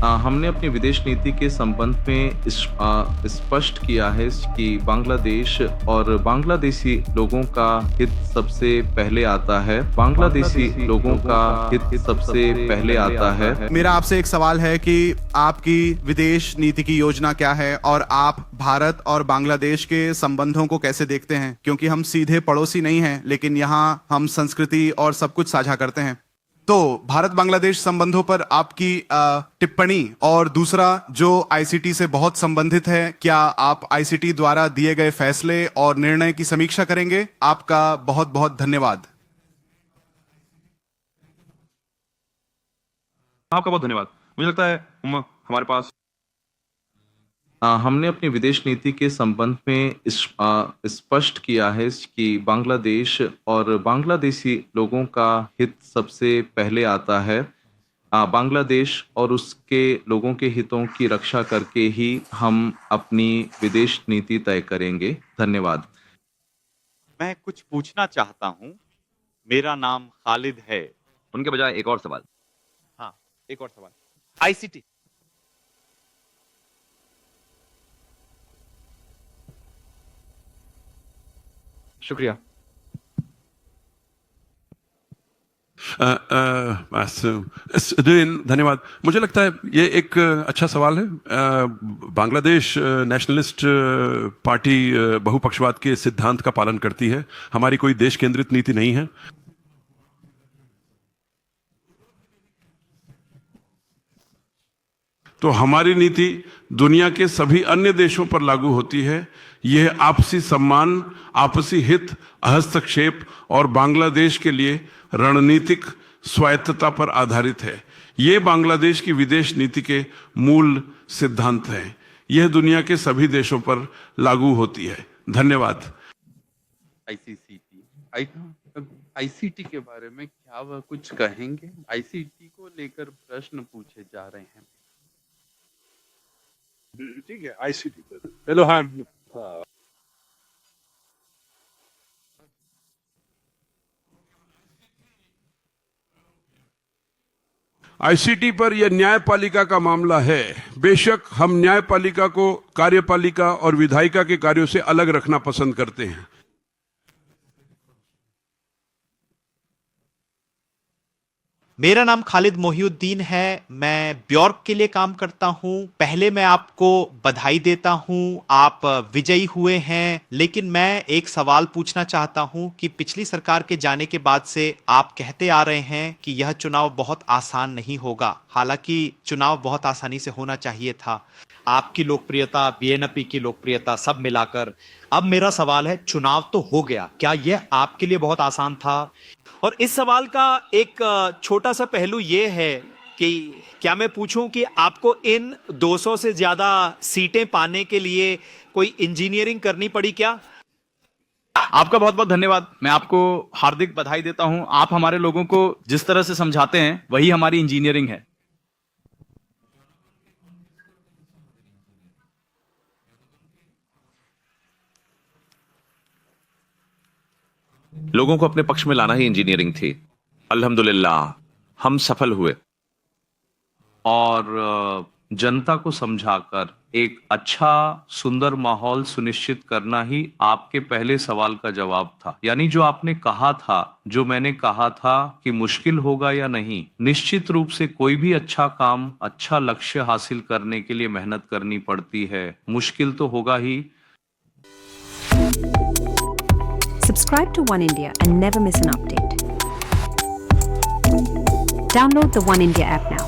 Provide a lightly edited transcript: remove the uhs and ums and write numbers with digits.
हमने अपनी विदेश नीति के संबंध में स्पष्ट किया है कि बांग्लादेश और बांग्लादेशी लोगों का हित सबसे पहले आता है। बांग्लादेशी लोगों का हित सबसे पहले आता है। मेरा आपसे एक सवाल है कि आपकी विदेश नीति की योजना क्या है और आप भारत और बांग्लादेश के संबंधों को कैसे देखते हैं, क्योंकि हम सीधे पड़ोसी नहीं हैं, लेकिन यहाँ हम संस्कृति और सब कुछ साझा करते हैं। तो भारत बांग्लादेश संबंधों पर आपकी टिप्पणी, और दूसरा जो आईसीटी से बहुत संबंधित है, क्या आप आईसीटी द्वारा दिए गए फैसले और निर्णय की समीक्षा करेंगे? आपका बहुत बहुत धन्यवाद। आपका बहुत धन्यवाद। मुझे लगता है हमारे पास हमने अपनी विदेश नीति के संबंध में स्पष्ट किया है कि बांग्लादेश और बांग्लादेशी लोगों का हित सबसे पहले आता है। बांग्लादेश और उसके लोगों के हितों की रक्षा करके ही हम अपनी विदेश नीति तय करेंगे। धन्यवाद। मैं कुछ पूछना चाहता हूँ। मेरा नाम खालिद है। उनके बजाय एक और सवाल। हाँ, एक और सवाल। आईसीटी। शुक्रिया। धन्यवाद। मुझे लगता है ये एक अच्छा सवाल है। बांग्लादेश नेशनलिस्ट पार्टी बहुपक्षवाद के सिद्धांत का पालन करती है। हमारी कोई देश केंद्रित नीति नहीं है। तो हमारी नीति दुनिया के सभी अन्य देशों पर लागू होती है। यह आपसी सम्मान, आपसी हित, हस्तक्षेप और बांग्लादेश के लिए रणनीतिक स्वायत्तता पर आधारित है। ये बांग्लादेश की विदेश नीति के मूल सिद्धांत हैं। यह दुनिया के सभी देशों पर लागू होती है। धन्यवाद। आईसीटी के बारे में क्या वह कुछ कहेंगे? आईसीटी को लेकर प्रश्न पूछे जा रहे हैं। ठीक है, आईसीटी पर हेलो। हाँ, आईसीटी पर यह न्यायपालिका का मामला है। बेशक हम न्यायपालिका को कार्यपालिका और विधायिका के कार्यों से अलग रखना पसंद करते हैं। मेरा नाम खालिद मोहिउद्दीन है। मैं ब्यॉर्क के लिए काम करता हूं। पहले मैं आपको बधाई देता हूं, आप विजयी हुए हैं। लेकिन मैं एक सवाल पूछना चाहता हूं कि पिछली सरकार के जाने के बाद से आप कहते आ रहे हैं कि यह चुनाव बहुत आसान नहीं होगा। हालांकि चुनाव बहुत आसानी से होना चाहिए था। आपकी लोकप्रियता, बीएनपी की लोकप्रियता, सब मिलाकर अब मेरा सवाल है, चुनाव तो हो गया, क्या यह आपके लिए बहुत आसान था? और इस सवाल का एक छोटा सा पहलू ये है कि क्या मैं पूछूं कि आपको इन 200 से ज्यादा सीटें पाने के लिए कोई इंजीनियरिंग करनी पड़ी क्या? आपका बहुत बहुत धन्यवाद। मैं आपको हार्दिक बधाई देता हूं। आप हमारे लोगों को जिस तरह से समझाते हैं वही हमारी इंजीनियरिंग है। लोगों को अपने पक्ष में लाना ही इंजीनियरिंग थी। अल्हम्दुलिल्लाह हम सफल हुए। और जनता को समझाकर एक अच्छा सुंदर माहौल सुनिश्चित करना ही आपके पहले सवाल का जवाब था। यानी जो आपने कहा था, जो मैंने कहा था कि मुश्किल होगा या नहीं, निश्चित रूप से कोई भी अच्छा काम, अच्छा लक्ष्य हासिल करने के लिए मेहनत करनी पड़ती है। मुश्किल तो होगा ही। Subscribe to One India and never miss an update. Download the One India app now.